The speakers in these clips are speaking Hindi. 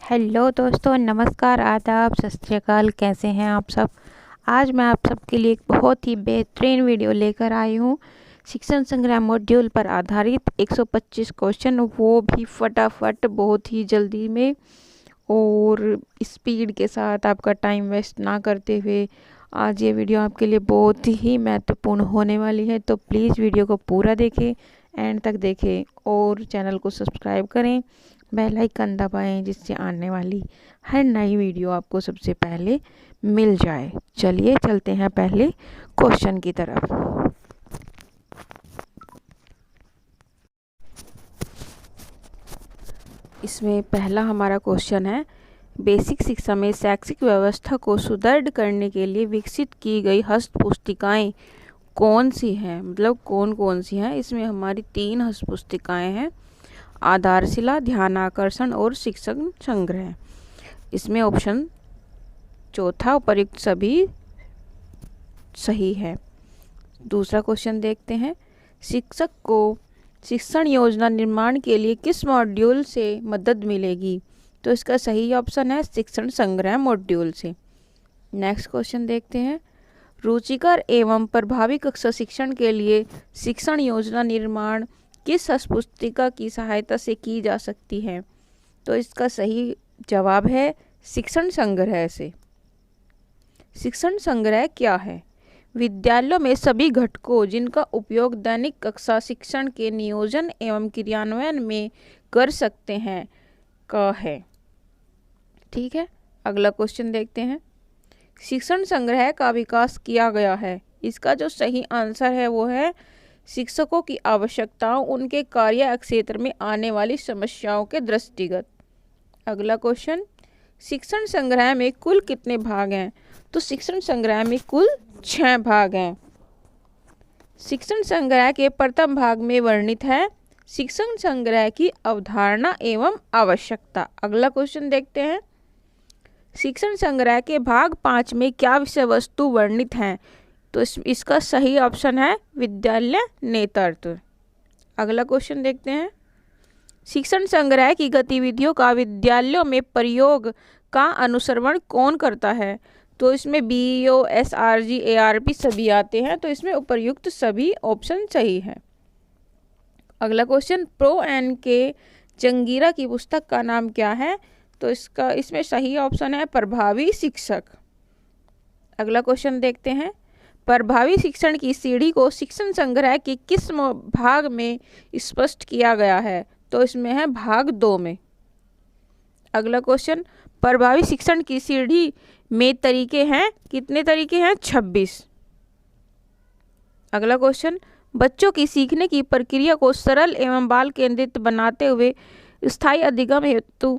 हेलो दोस्तों, नमस्कार, आदाब, सत श्री अकाल। कैसे हैं आप सब। आज मैं आप सबके लिए एक बहुत ही बेहतरीन वीडियो लेकर आई हूँ। शिक्षण संग्रह मॉड्यूल पर आधारित 125 क्वेश्चन, वो भी फटाफट, बहुत ही जल्दी में और स्पीड के साथ, आपका टाइम वेस्ट ना करते हुए। आज ये वीडियो आपके लिए बहुत ही महत्वपूर्ण होने वाली है, तो प्लीज़ वीडियो को पूरा देखें, एंड तक देखें और चैनल को सब्सक्राइब करें, बेल आइकन दबाएं, जिससे आने वाली हर नई वीडियो आपको सबसे पहले मिल जाए। चलिए चलते हैं पहले क्वेश्चन की तरफ। इसमें पहला हमारा क्वेश्चन है, बेसिक शिक्षा में शैक्षिक व्यवस्था को सुदृढ़ करने के लिए विकसित की गई हस्त पुस्तिकाएँ कौन सी हैं, मतलब कौन कौन सी हैं। इसमें हमारी 3 हस्त पुस्तिकाएँ हैं, आधारशिला, ध्यानाकर्षण और शिक्षण संग्रह। इसमें ऑप्शन चौथा उपर्युक्त सभी सही है। दूसरा क्वेश्चन देखते हैं, शिक्षक को शिक्षण योजना निर्माण के लिए किस मॉड्यूल से मदद मिलेगी। तो इसका सही ऑप्शन है शिक्षण संग्रह मॉड्यूल से। नेक्स्ट क्वेश्चन देखते हैं, रुचिकर एवं प्रभावी कक्षा शिक्षण के लिए शिक्षण योजना निर्माण किस हस्त पुस्तिका की सहायता से की जा सकती है। तो इसका सही जवाब है शिक्षण संग्रह से। शिक्षण संग्रह क्या है। विद्यालयों में सभी घटकों जिनका उपयोग दैनिक कक्षा शिक्षण के नियोजन एवं क्रियान्वयन में कर सकते हैं का है। ठीक है, अगला क्वेश्चन देखते हैं, शिक्षण संग्रह का विकास किया गया है। इसका जो सही आंसर है वो है शिक्षकों की आवश्यकताओं, उनके कार्य क्षेत्र में आने वाली समस्याओं के दृष्टिगत। अगला क्वेश्चन, शिक्षण संग्रह में कुल कितने भाग हैं। तो शिक्षण संग्रह में कुल 6 भाग हैं। शिक्षण संग्रह के प्रथम भाग में वर्णित है शिक्षण संग्रह की अवधारणा एवं आवश्यकता। अगला क्वेश्चन देखते हैं, शिक्षण संग्रह के भाग 5 में क्या विषय वस्तु वर्णित हैं। तो इसका सही ऑप्शन है विद्यालय नेतृत्व। अगला क्वेश्चन देखते हैं, शिक्षण संग्रह की गतिविधियों का विद्यालयों में प्रयोग का अनुसरण कौन करता है। तो इसमें BEO, SRG, ARP सभी आते हैं, तो इसमें उपर्युक्त सभी ऑप्शन सही है। अगला क्वेश्चन, प्रो एन के जंगीरा की पुस्तक का नाम क्या है। तो इसमें सही ऑप्शन है प्रभावी शिक्षक। अगला क्वेश्चन देखते हैं, प्रभावी शिक्षण की सीढ़ी को शिक्षण संग्रह के किस भाग में स्पष्ट किया गया है। तो इसमें है भाग 2 में। अगला क्वेश्चन, प्रभावी शिक्षण की सीढ़ी में तरीके हैं, कितने तरीके हैं, 26। अगला क्वेश्चन, बच्चों की सीखने की प्रक्रिया को सरल एवं बाल केंद्रित बनाते हुए स्थायी अधिगम हेतु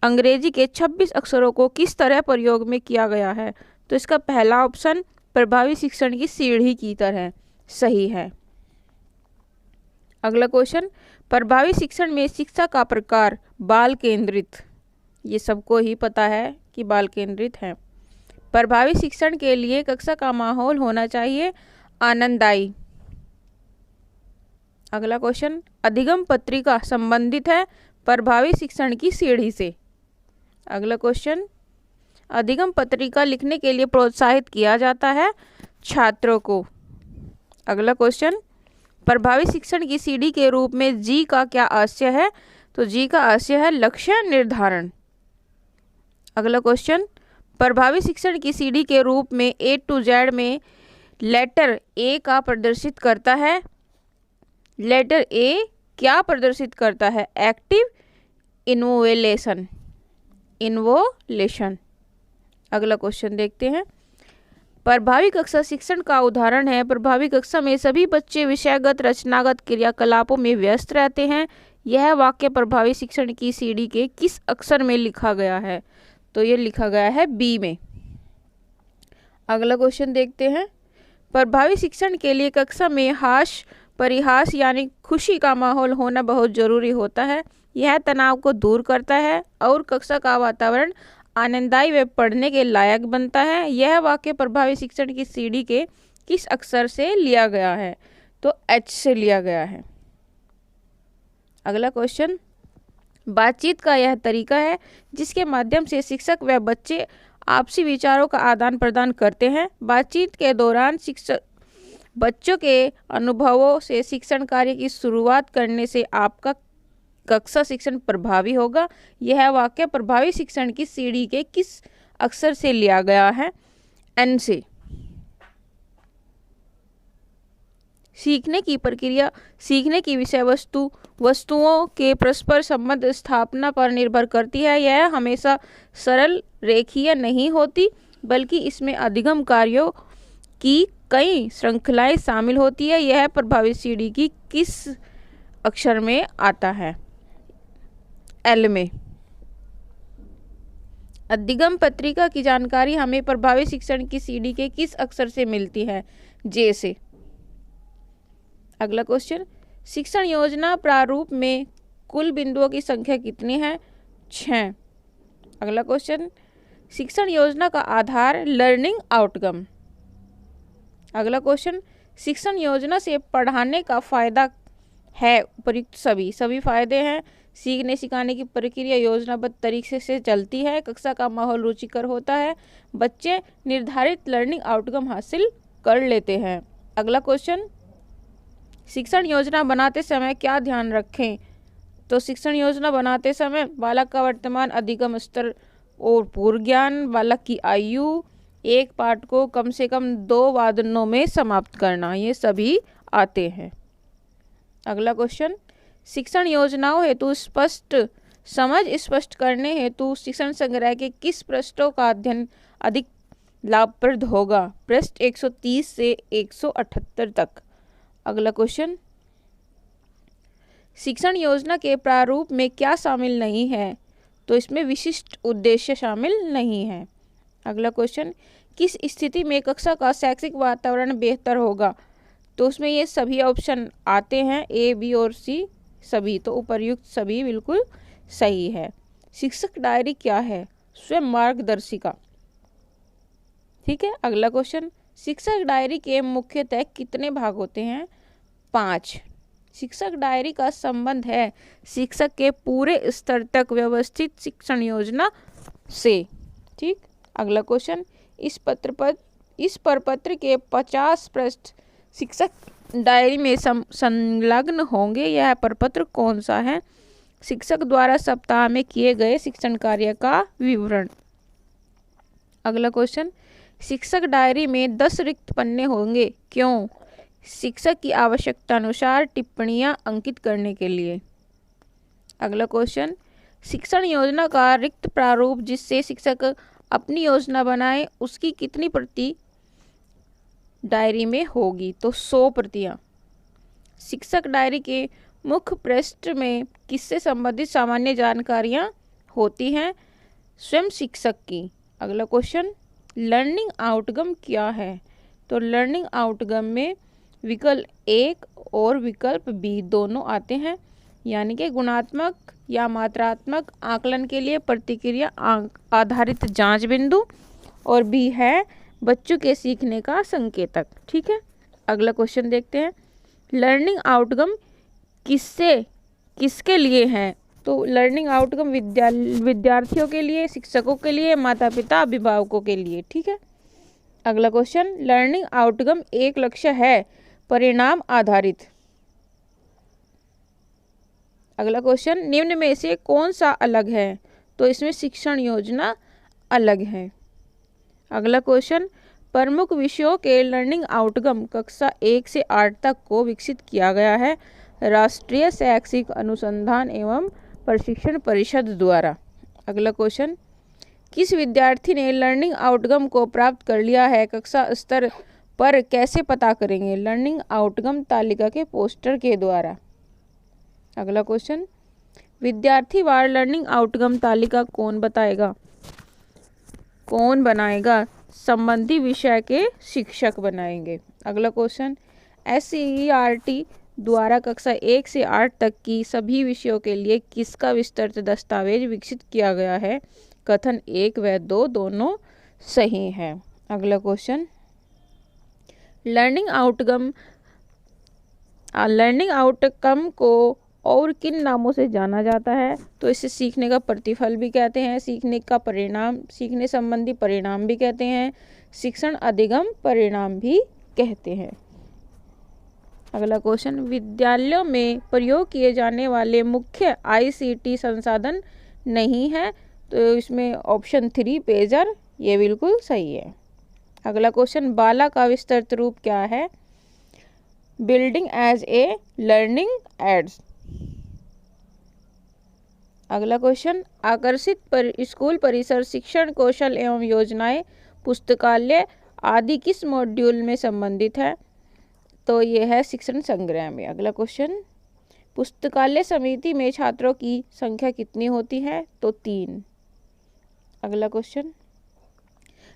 अंग्रेजी के 26 अक्षरों को किस तरह प्रयोग में किया गया है। तो इसका पहला ऑप्शन प्रभावी शिक्षण की सीढ़ी की तरह सही है। अगला क्वेश्चन, प्रभावी शिक्षण में शिक्षा का प्रकार बाल केंद्रित, ये सबको ही पता है कि बाल केंद्रित है। प्रभावी शिक्षण के लिए कक्षा का माहौल होना चाहिए आनंददायी। अगला क्वेश्चन, अधिगम पत्रिका संबंधित है प्रभावी शिक्षण की सीढ़ी से। अगला क्वेश्चन, अधिगम पत्रिका लिखने के लिए प्रोत्साहित किया जाता है छात्रों को। अगला क्वेश्चन, प्रभावी शिक्षण की सीढ़ी के रूप में जी का क्या आशय है। तो जी का आशय है लक्ष्य निर्धारण। अगला क्वेश्चन, प्रभावी शिक्षण की सीढ़ी के रूप में A to Z में लेटर A का प्रदर्शित करता है। लेटर A क्या प्रदर्शित करता है, एक्टिव इन्वोलेशन। अगला क्वेश्चन देखते हैं, प्रभावी कक्षा शिक्षण का उदाहरण है प्रभावी कक्षा में सभी बच्चे विषयगत रचनागत क्रियाकलापों में व्यस्त रहते हैं। यह वाक्य प्रभावी शिक्षण की सीढ़ी के किस अक्षर में लिखा गया है। तो ये लिखा गया है B में। अगला क्वेश्चन देखते हैं, प्रभावी शिक्षण के लिए कक्षा में हास्य परिहास यानी खुशी का माहौल होना बहुत जरूरी होता है। यह तनाव को दूर करता है और कक्षा का वातावरण आनंददायी व पढ़ने के लायक बनता है। यह वाक्य प्रभावी शिक्षण की सीढ़ी के किस अक्षर से लिया गया है। तो H से लिया गया है। अगला क्वेश्चन, बातचीत का यह तरीका है जिसके माध्यम से शिक्षक व बच्चे आपसी विचारों का आदान प्रदान करते हैं। बातचीत के दौरान शिक्षक बच्चों के अनुभवों से शिक्षण कार्य की शुरुआत करने से आपका कक्षा शिक्षण प्रभावी होगा। यह वाक्य प्रभावी शिक्षण की सीढ़ी के किस अक्षर से लिया गया है? एन से। सीखने की प्रक्रिया सीखने की विषय वस्तु वस्तुओं के परस्पर संबंध स्थापना पर निर्भर करती है। यह हमेशा सरल रेखीय नहीं होती, बल्कि इसमें अधिगम कार्यों की कई श्रृंखलाएं शामिल होती है। यह प्रभावी सीढ़ी की किस अक्षर में आता है? एल में। अधिगम पत्रिका की जानकारी हमें प्रभावी शिक्षण की सीढ़ी के किस अक्षर से मिलती है? जे से। अगला क्वेश्चन, शिक्षण योजना प्रारूप में कुल बिंदुओं की संख्या कितनी है? 6। अगला क्वेश्चन, शिक्षण योजना का आधार लर्निंग आउटकम। अगला क्वेश्चन, शिक्षण योजना से पढ़ाने का फायदा है उपयुक्त सभी फायदे हैं। सीखने सिखाने की प्रक्रिया योजनाबद्ध तरीके से चलती है। कक्षा का माहौल रुचिकर होता है। बच्चे निर्धारित लर्निंग आउटकम हासिल कर लेते हैं। अगला क्वेश्चन, शिक्षण योजना बनाते समय क्या ध्यान रखें? तो शिक्षण योजना बनाते समय बालक का वर्तमान अधिगम स्तर और पूर्व ज्ञान, बालक की आयु, एक पाठ को कम से कम 2 वादनों में समाप्त करना, ये सभी आते हैं। अगला क्वेश्चन, शिक्षण योजनाओं हेतु स्पष्ट करने हेतु शिक्षण संग्रह के किस पृष्ठों का अध्ययन अधिक लाभप्रद होगा? पृष्ठ 130 से 178 तक। अगला क्वेश्चन, शिक्षण योजना के प्रारूप में क्या शामिल नहीं है? तो इसमें विशिष्ट उद्देश्य शामिल नहीं है। अगला क्वेश्चन, किस स्थिति में कक्षा का शैक्षिक वातावरण बेहतर होगा? तो उसमें ये सभी ऑप्शन आते हैं, ए, बी और सी सभी, तो उपर्युक्त सभी बिल्कुल सही है। शिक्षक डायरी क्या है? स्वयं मार्गदर्शिका। ठीक है। अगला क्वेश्चन, शिक्षक डायरी के मुख्यतः कितने भाग होते हैं? 5। शिक्षक डायरी का संबंध है शिक्षक के पूरे स्तर तक व्यवस्थित शिक्षण योजना से। ठीक। अगला क्वेश्चन, इस प्रपत्र के 50 पृष्ठ शिक्षक डायरी में संलग्न होंगे। यह प्रपत्र कौन सा है? शिक्षक द्वारा सप्ताह में किए गए शिक्षण कार्य का विवरण। अगला क्वेश्चन, शिक्षक डायरी में 10 रिक्त पन्ने होंगे, क्यों? शिक्षक की आवश्यकता अनुसार टिप्पणियां अंकित करने के लिए। अगला क्वेश्चन, शिक्षण योजना का रिक्त प्रारूप जिससे शिक्षक अपनी योजना बनाए, उसकी कितनी प्रति डायरी में होगी? तो 100 प्रतियां। शिक्षक डायरी के मुख्य पृष्ठ में किससे संबंधित सामान्य जानकारियां होती हैं? स्वयं शिक्षक की। अगला क्वेश्चन, लर्निंग आउटकम क्या है? तो लर्निंग आउटकम में विकल्प 1 और विकल्प बी दोनों आते हैं, यानी कि गुणात्मक या मात्रात्मक आकलन के लिए प्रतिक्रिया आधारित जांच बिंदु, और बी है बच्चों के सीखने का संकेतक। ठीक है। अगला क्वेश्चन देखते हैं, लर्निंग आउटकम किसके लिए है? तो लर्निंग आउटकम विद्यार्थियों के लिए, शिक्षकों के लिए, माता पिता, अभिभावकों के लिए। ठीक है। अगला क्वेश्चन, लर्निंग आउटकम एक लक्ष्य है परिणाम आधारित। अगला क्वेश्चन, निम्न में से कौन सा अलग है? तो इसमें शिक्षण योजना अलग है। अगला क्वेश्चन, प्रमुख विषयों के लर्निंग आउटकम कक्षा 1 से 8 तक को विकसित किया गया है राष्ट्रीय शैक्षिक अनुसंधान एवं प्रशिक्षण परिषद द्वारा। अगला क्वेश्चन, किस विद्यार्थी ने लर्निंग आउटकम को प्राप्त कर लिया है कक्षा स्तर पर कैसे पता करेंगे? लर्निंग आउटकम तालिका के पोस्टर के द्वारा। अगला क्वेश्चन, विद्यार्थी वार लर्निंग आउटकम तालिका कौन बनाएगा? संबंधी विषय के शिक्षक बनाएंगे। अगला क्वेश्चन, SCERT द्वारा कक्षा 1 से 8 तक की सभी विषयों के लिए किसका विस्तृत दस्तावेज विकसित किया गया है? कथन 1 व 2 दोनों सही है। अगला क्वेश्चन, लर्निंग आउटकम को और किन नामों से जाना जाता है? तो इसे सीखने का प्रतिफल भी कहते हैं, सीखने का परिणाम, सीखने संबंधी परिणाम भी कहते हैं, शिक्षण अधिगम परिणाम भी कहते हैं। अगला क्वेश्चन, विद्यालयों में प्रयोग किए जाने वाले मुख्य ICT संसाधन नहीं है? तो इसमें ऑप्शन 3 पेजर, ये बिल्कुल सही है। अगला क्वेश्चन, बाला का विस्तृत रूप क्या है? Building as a learning aids. अगला क्वेश्चन, आकर्षित स्कूल परिसर, शिक्षण कौशल एवं योजनाएं, पुस्तकालय आदि किस मॉड्यूल में संबंधित है? तो ये है शिक्षण संग्रह में। अगला क्वेश्चन, पुस्तकालय समिति में छात्रों की संख्या कितनी होती है? तो 3। अगला क्वेश्चन,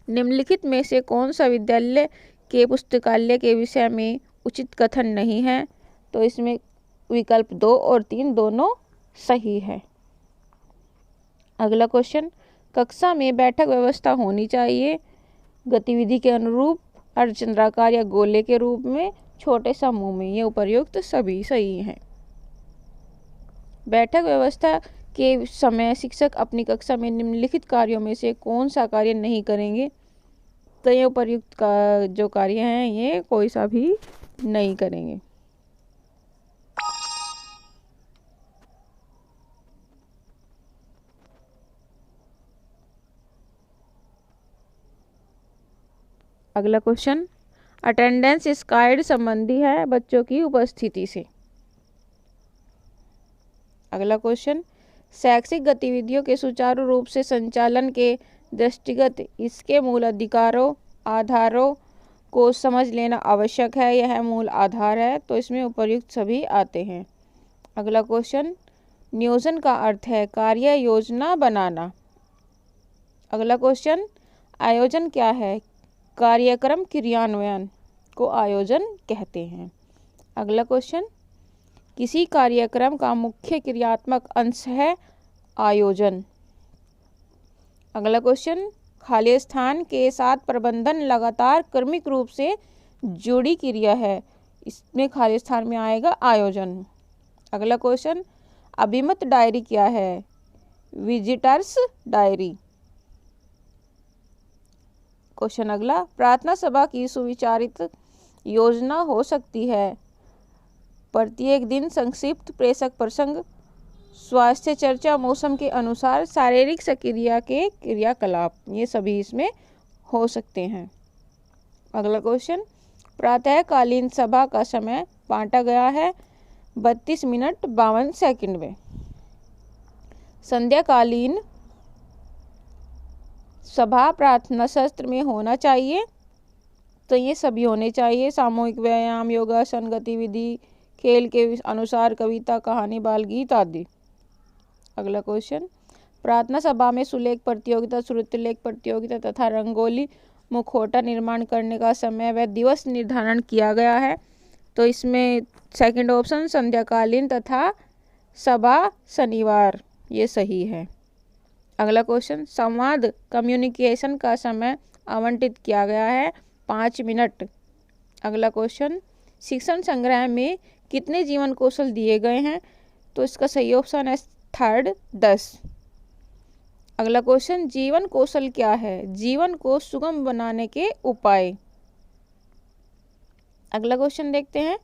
निम्नलिखित में से कौन सा विद्यालय के पुस्तकालय के विषय में उचित कथन नहीं है? तो इसमें विकल्प 2 और 3 दोनों सही है। अगला क्वेश्चन, कक्षा में बैठक व्यवस्था होनी चाहिए, गतिविधि के अनुरूप, अर्धचंद्राकार या गोले के रूप में, छोटे समूह में। ये उपर्युक्त सभी सही हैं। बैठक व्यवस्था के समय शिक्षक अपनी कक्षा में निम्नलिखित कार्यों में से कौन सा कार्य नहीं करेंगे? तो ये उपर्युक्त का जो कार्य हैं ये कोई सा भी नहीं करेंगे। अगला क्वेश्चन, अटेंडेंस स्क्वायर्ड संबंधी है बच्चों की उपस्थिति से। अगला क्वेश्चन, शैक्षिक गतिविधियों के सुचारू रूप से संचालन के दृष्टिगत इसके मूल अधिकारों आधारों को समझ लेना आवश्यक है। यह मूल आधार है। तो इसमें उपर्युक्त सभी आते हैं। अगला क्वेश्चन, नियोजन का अर्थ है कार्य योजना बनाना। अगला क्वेश्चन, आयोजन क्या है? कार्यक्रम क्रियान्वयन को आयोजन कहते हैं। अगला क्वेश्चन, किसी कार्यक्रम का मुख्य क्रियात्मक अंश है आयोजन। अगला क्वेश्चन, खाली स्थान के साथ प्रबंधन लगातार क्रमिक रूप से जुड़ी क्रिया है, इसमें खाली स्थान में आएगा आयोजन। अगला क्वेश्चन, अभिमत डायरी क्या है? Visitors diary. क्वेश्चन अगला, प्रार्थना सभा की सुविचारित योजना हो सकती है प्रत्येक दिन संक्षिप्त प्रेषक प्रसंग, स्वास्थ्य चर्चा, मौसम के अनुसार, शारीरिक सक्रिया के क्रियाकलाप। ये सभी इसमें हो सकते हैं। अगला क्वेश्चन, प्रातःकालीन सभा का समय बांटा गया है 32 मिनट 52 सेकंड में। संध्याकालीन सभा प्रार्थना सत्र में होना चाहिए। तो ये सभी होने चाहिए। सामूहिक व्यायाम, योगासन, गतिविधि, खेल के अनुसार, कविता, कहानी, बाल गीत आदि। अगला क्वेश्चन, प्रार्थना सभा में सुलेख प्रतियोगिता, श्रुतिलेख प्रतियोगिता तथा रंगोली मुखौटा निर्माण करने का समय व दिवस निर्धारण किया गया है। तो इसमें सेकंड ऑप्शन संध्याकालीन तथा सभा शनिवार, ये सही है। अगला क्वेश्चन, संवाद कम्युनिकेशन का समय आवंटित किया गया है 5 मिनट। अगला क्वेश्चन, शिक्षण संग्रह में कितने जीवन कौशल दिए गए हैं? तो इसका सही ऑप्शन है थर्ड 10। अगला क्वेश्चन, जीवन कौशल क्या है? जीवन को सुगम बनाने के उपाय। अगला क्वेश्चन देखते हैं,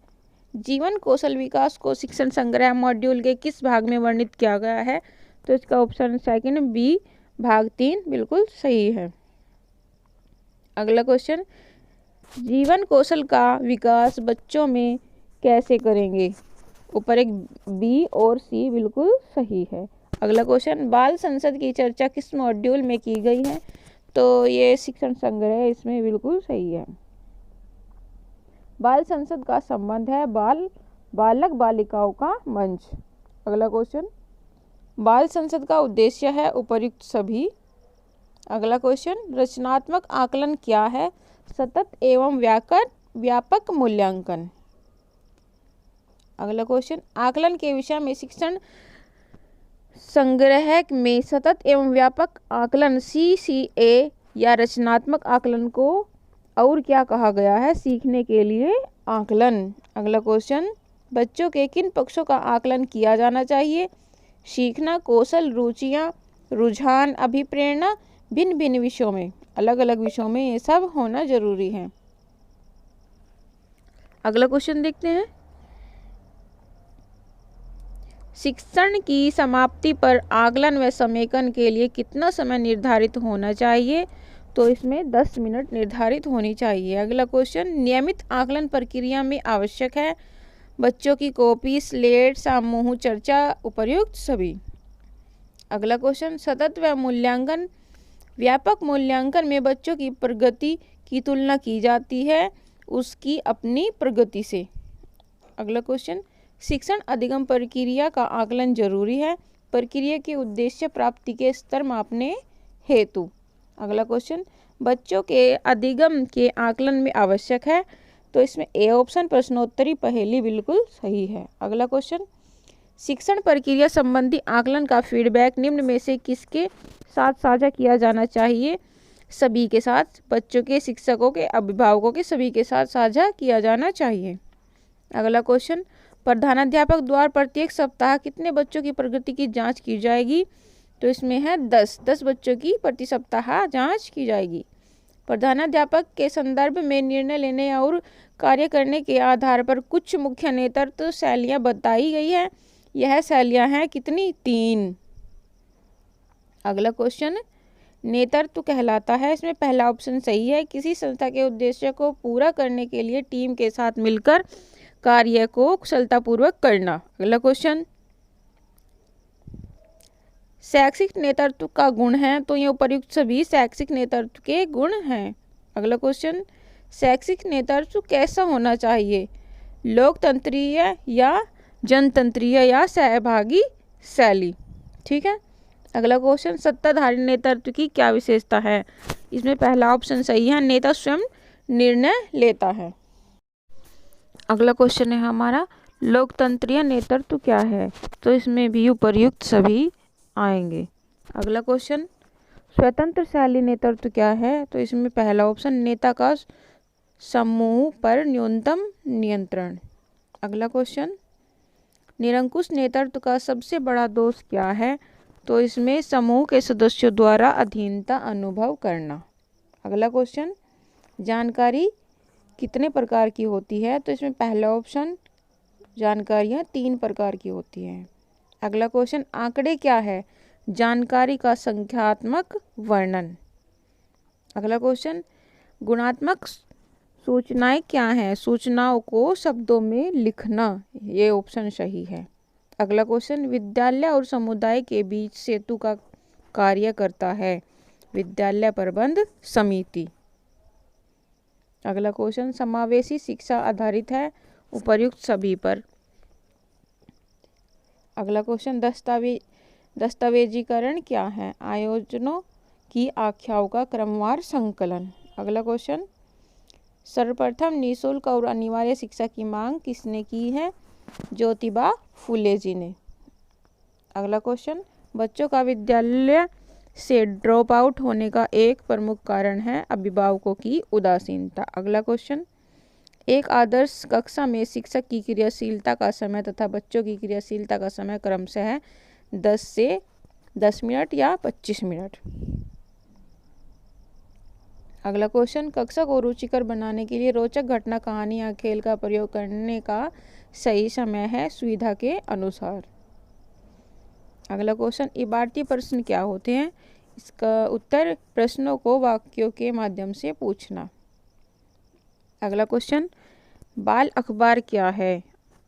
जीवन कौशल विकास को शिक्षण संग्रह मॉड्यूल के किस भाग में वर्णित किया गया है? तो इसका ऑप्शन सेकंड बी भाग 3 बिल्कुल सही है। अगला क्वेश्चन, जीवन कौशल का विकास बच्चों में कैसे करेंगे? ऊपर एक बी और सी बिल्कुल सही है। अगला क्वेश्चन, बाल संसद की चर्चा किस मॉड्यूल में की गई है? तो ये शिक्षण संग्रह, इसमें बिल्कुल सही है। बाल संसद का संबंध है बालक बालिकाओं का मंच। अगला क्वेश्चन, बाल संसद का उद्देश्य है उपर्युक्त सभी। अगला क्वेश्चन, रचनात्मक आकलन क्या है? सतत एवं व्यापक मूल्यांकन। अगला क्वेश्चन, आकलन के विषय में शिक्षण संग्रह में सतत एवं व्यापक आकलन CCA या रचनात्मक आकलन को और क्या कहा गया है? सीखने के लिए आकलन। अगला क्वेश्चन, बच्चों के किन पक्षों का आकलन किया जाना चाहिए? सीखना, कौशल, रुचियाँ, रुझान, अभिप्रेरणा, भिन्न भिन्न विषयों में, अलग अलग विषयों में ये सब होना जरूरी है। अगला क्वेश्चन देखते हैं। शिक्षण की समाप्ति पर आकलन व समेकन के लिए कितना समय निर्धारित होना चाहिए? तो इसमें 10 मिनट निर्धारित होनी चाहिए। अगला क्वेश्चन, नियमित आकलन प्रक्रिया में आवश्यक है? बच्चों की कॉपी, स्लेट, समूह चर्चा, उपर्युक्त सभी। अगला क्वेश्चन, सतत व मूल्यांकन। व्यापक मूल्यांकन में बच्चों की प्रगति की तुलना की जाती है उसकी अपनी प्रगति से। अगला क्वेश्चन, शिक्षण अधिगम प्रक्रिया का आकलन जरूरी है? प्रक्रिया के उद्देश्य प्राप्ति के स्तर मापने हेतु। अगला क्वेश्चन, बच्चों के अधिगम के आकलन में आवश्यक है? तो इसमें ए ऑप्शन प्रश्नोत्तरी पहेली बिल्कुल सही है। अगला क्वेश्चन, शिक्षण प्रक्रिया संबंधी आकलन का फीडबैक निम्न में से किसके साथ साझा किया जाना चाहिए? सभी के साथ, बच्चों के, शिक्षकों के, अभिभावकों के, सभी के साथ साझा किया जाना चाहिए। अगला क्वेश्चन, प्रधानाध्यापक द्वारा प्रत्येक सप्ताह कितने बच्चों की प्रगति की जांच की जाएगी? तो इसमें है 10 बच्चों की प्रति सप्ताह जांच की जाएगी। प्रधानाध्यापक के संदर्भ में निर्णय लेने और कार्य करने के आधार पर कुछ मुख्य नेतृत्व शैलियां बताई गई है। यह शैलियां हैं कितनी? 3। अगला क्वेश्चन, नेतृत्व कहलाता है, इसमें पहला ऑप्शन सही है, किसी संस्था के उद्देश्य को पूरा करने के लिए टीम के साथ मिलकर कार्य को कुशलतापूर्वक करना। अगला क्वेश्चन, शैक्षिक नेतृत्व का गुण है? तो ये उपर्युक्त सभी शैक्षिक नेतृत्व के गुण हैं। अगला क्वेश्चन, शैक्षिक नेतृत्व कैसा होना चाहिए? लोकतंत्रीय या जनतंत्रीय या सहभागी शैली? ठीक है। अगला क्वेश्चन, सत्ताधारी नेतृत्व की क्या विशेषता है? इसमें पहला ऑप्शन सही है, नेता स्वयं निर्णय लेता है। अगला क्वेश्चन है हमारा, लोकतंत्रीय नेतृत्व क्या है? तो इसमें भी उपर्युक्त सभी आएंगे। अगला क्वेश्चन, स्वतंत्र शैली नेतृत्व क्या है? तो इसमें पहला ऑप्शन, नेता का समूह पर न्यूनतम नियंत्रण। अगला क्वेश्चन, निरंकुश नेतृत्व का सबसे बड़ा दोष क्या है? तो इसमें समूह के सदस्यों द्वारा अधीनता अनुभव करना। अगला क्वेश्चन, जानकारी कितने प्रकार की होती है? तो इसमें पहला ऑप्शन, जानकारियाँ 3 प्रकार की होती हैं। अगला क्वेश्चन, आंकड़े क्या है? जानकारी का संख्यात्मक वर्णन। अगला क्वेश्चन, गुणात्मक सूचनाएं क्या हैं? सूचनाओं को शब्दों में लिखना। ये ऑप्शन सही है। अगला क्वेश्चन, विद्यालय और समुदाय के बीच सेतु का कार्य करता है विद्यालय प्रबंध समिति। अगला क्वेश्चन, समावेशी शिक्षा आधारित है उपर्युक्त सभी पर। अगला क्वेश्चन, दस्तावेजीकरण क्या है? आयोजनों की आख्याओं का क्रमवार संकलन। अगला क्वेश्चन, सर्वप्रथम निःशुल्क और अनिवार्य शिक्षा की मांग किसने की है? ज्योतिबा फुले जी ने। अगला क्वेश्चन, बच्चों का विद्यालय से ड्रॉप आउट होने का एक प्रमुख कारण है अभिभावकों की उदासीनता। अगला क्वेश्चन, एक आदर्श कक्षा में शिक्षक की क्रियाशीलता का समय तथा बच्चों की क्रियाशीलता का समय क्रमशः है 10 से 10 मिनट या 25 मिनट। अगला क्वेश्चन, कक्षा को रुचिकर बनाने के लिए रोचक घटना, कहानी या खेल का प्रयोग करने का सही समय है सुविधा के अनुसार। अगला क्वेश्चन, इबारती प्रश्न क्या होते हैं? इसका उत्तर, प्रश्नों को वाक्यों के माध्यम से पूछना। अगला क्वेश्चन, बाल अखबार क्या है?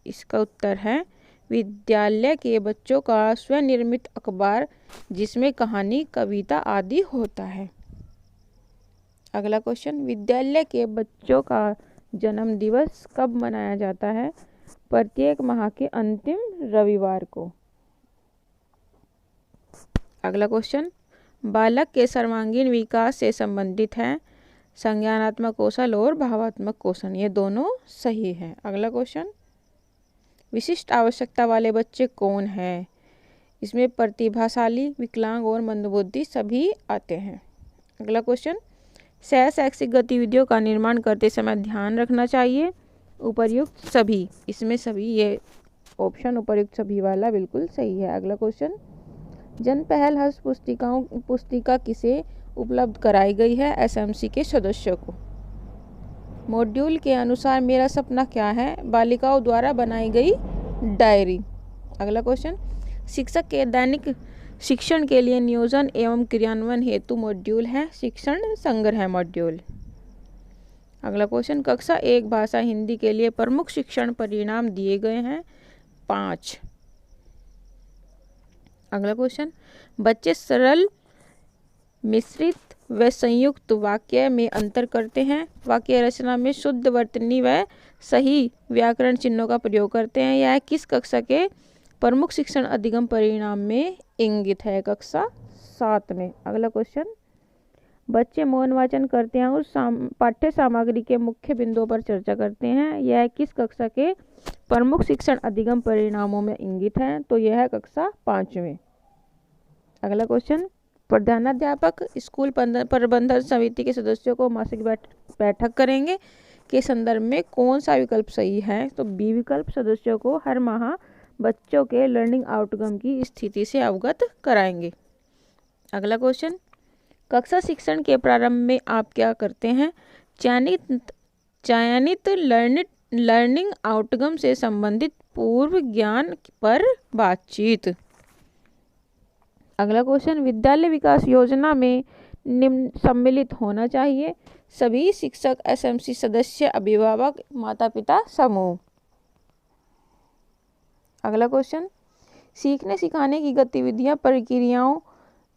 इसका उत्तर है विद्यालय के बच्चों का स्वनिर्मित अखबार जिसमें कहानी, कविता आदि होता है। अगला क्वेश्चन, विद्यालय के बच्चों का जन्म दिवस कब मनाया जाता है? प्रत्येक माह के अंतिम रविवार को। अगला क्वेश्चन, बालक के सर्वांगीण विकास से संबंधित है संज्ञानात्मक कौशल और भावात्मक कौशल, ये दोनों सही है। अगला क्वेश्चन, विशिष्ट आवश्यकता वाले बच्चे कौन हैं? इसमें प्रतिभाशाली, विकलांग और मंदबुद्धि सभी आते हैं। अगला क्वेश्चन, सह शैक्षिक गतिविधियों का निर्माण करते समय ध्यान रखना चाहिए। उपर्युक्त सभी, इसमें सभी, ये ऑप्शन उपर्युक्त सभी वाला बिल्कुल सही है। अगला क्वेश्चन, जन पहल हस्त पुस्तिका किसे उपलब्ध कराई गई है? एसएमसी के सदस्यों को। मॉड्यूल के अनुसार मेरा सपना क्या है? बालिकाओं द्वारा बनाई गई डायरी। अगला क्वेश्चन, शिक्षक के दैनिक शिक्षण के लिए नियोजन एवं क्रियान्वयन हेतु मॉड्यूल है? शिक्षण संग्रह मॉड्यूल। अगला क्वेश्चन, कक्षा 1 भाषा हिंदी के लिए प्रमुख शिक्षण परिणाम दिए गए हैं? 5। अगला क्वेश्चन, बच्चे सरल, मिश्रित व संयुक्त वाक्य में अंतर करते हैं। वाक्य रचना में शुद्ध वर्तनी व सही व्याकरण चिन्हों का प्रयोग करते हैं। यह किस कक्षा के प्रमुख शिक्षण अधिगम परिणाम में इंगित है? कक्षा 7 में। अगला क्वेश्चन, बच्चे मौन वाचन करते हैं और पाठ्य सामग्री के मुख्य बिंदुओं पर चर्चा करते हैं। यह किस कक्षा के प्रमुख शिक्षण अधिगम परिणामों में इंगित है? तो यह है कक्षा 5 में। अगला क्वेश्चन, प्रधानाध्यापक स्कूल प्रबंधन समिति के सदस्यों को मासिक बैठक करेंगे के संदर्भ में कौन सा विकल्प सही है? तो बी विकल्प, सदस्यों को हर माह बच्चों के लर्निंग आउटकम की स्थिति से अवगत कराएंगे। अगला क्वेश्चन, कक्षा शिक्षण के प्रारंभ में आप क्या करते हैं? चयनित लर्निंग आउटकम से संबंधित पूर्व ज्ञान पर बातचीत। अगला क्वेश्चन, विद्यालय विकास योजना में निम्न सम्मिलित होना चाहिए? सभी शिक्षक, एसएमसी सदस्य, अभिभावक, माता पिता समूह। अगला क्वेश्चन, सीखने सिखाने की गतिविधियां प्रक्रियाओं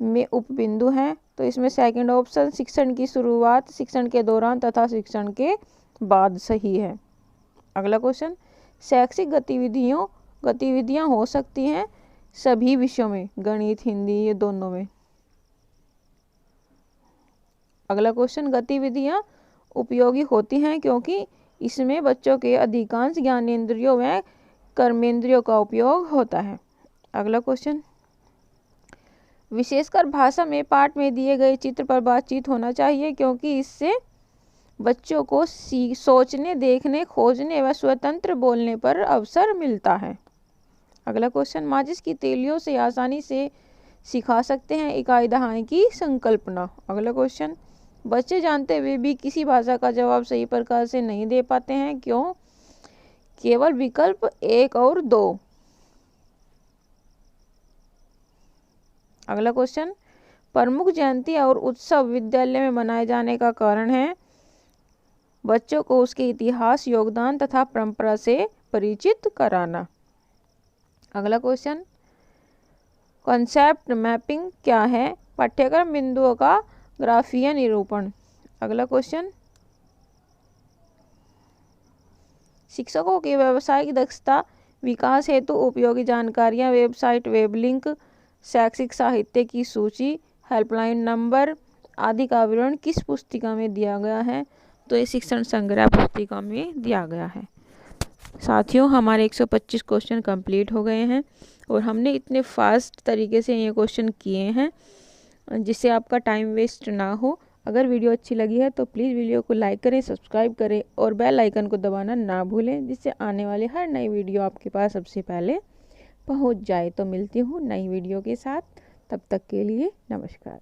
में उपबिंदु हैं? तो इसमें सेकंड ऑप्शन, शिक्षण की शुरुआत, शिक्षण के दौरान तथा शिक्षण के बाद सही है। अगला क्वेश्चन, शैक्षिक गतिविधियां हो सकती हैं सभी विषयों में? गणित, हिंदी, ये दोनों में। अगला क्वेश्चन, गतिविधियां उपयोगी होती हैं क्योंकि इसमें बच्चों के अधिकांश ज्ञानेंद्रियों व कर्मेंद्रियों का उपयोग होता है। अगला क्वेश्चन, विशेषकर भाषा में पाठ में दिए गए चित्र पर बातचीत होना चाहिए क्योंकि इससे बच्चों को सोचने, देखने, खोजने व स्वतंत्र बोलने पर अवसर मिलता है। अगला क्वेश्चन, माचिस की तीलियों से आसानी से सिखा सकते हैं इकाई दहाई की संकल्पना। अगला क्वेश्चन, बच्चे जानते हुए भी किसी भाषा का जवाब सही प्रकार से नहीं दे पाते हैं, क्यों? केवल विकल्प 1 और 2। अगला क्वेश्चन, प्रमुख जयंती और उत्सव विद्यालय में मनाए जाने का कारण है? बच्चों को उसके इतिहास, योगदान तथा परंपरा से परिचित कराना। अगला क्वेश्चन, कॉन्सेप्ट मैपिंग क्या है? पाठ्यक्रम बिंदुओं का ग्राफीय निरूपण। अगला क्वेश्चन, शिक्षकों की व्यावसायिक दक्षता विकास हेतु उपयोगी जानकारियां, वेबसाइट, वेब लिंक, शैक्षिक साहित्य की सूची, हेल्पलाइन नंबर आदि का विवरण किस पुस्तिका में दिया गया है? तो ये शिक्षण संग्रह पुस्तिका में दिया गया है। साथियों, हमारे 125 क्वेश्चन कंप्लीट हो गए हैं और हमने इतने फास्ट तरीके से ये क्वेश्चन किए हैं जिससे आपका टाइम वेस्ट ना हो। अगर वीडियो अच्छी लगी है तो प्लीज़ वीडियो को लाइक करें, सब्सक्राइब करें और बेल आइकन को दबाना ना भूलें, जिससे आने वाली हर नई वीडियो आपके पास सबसे पहले पहुंच जाए। तो मिलती हूँ नई वीडियो के साथ, तब तक के लिए नमस्कार।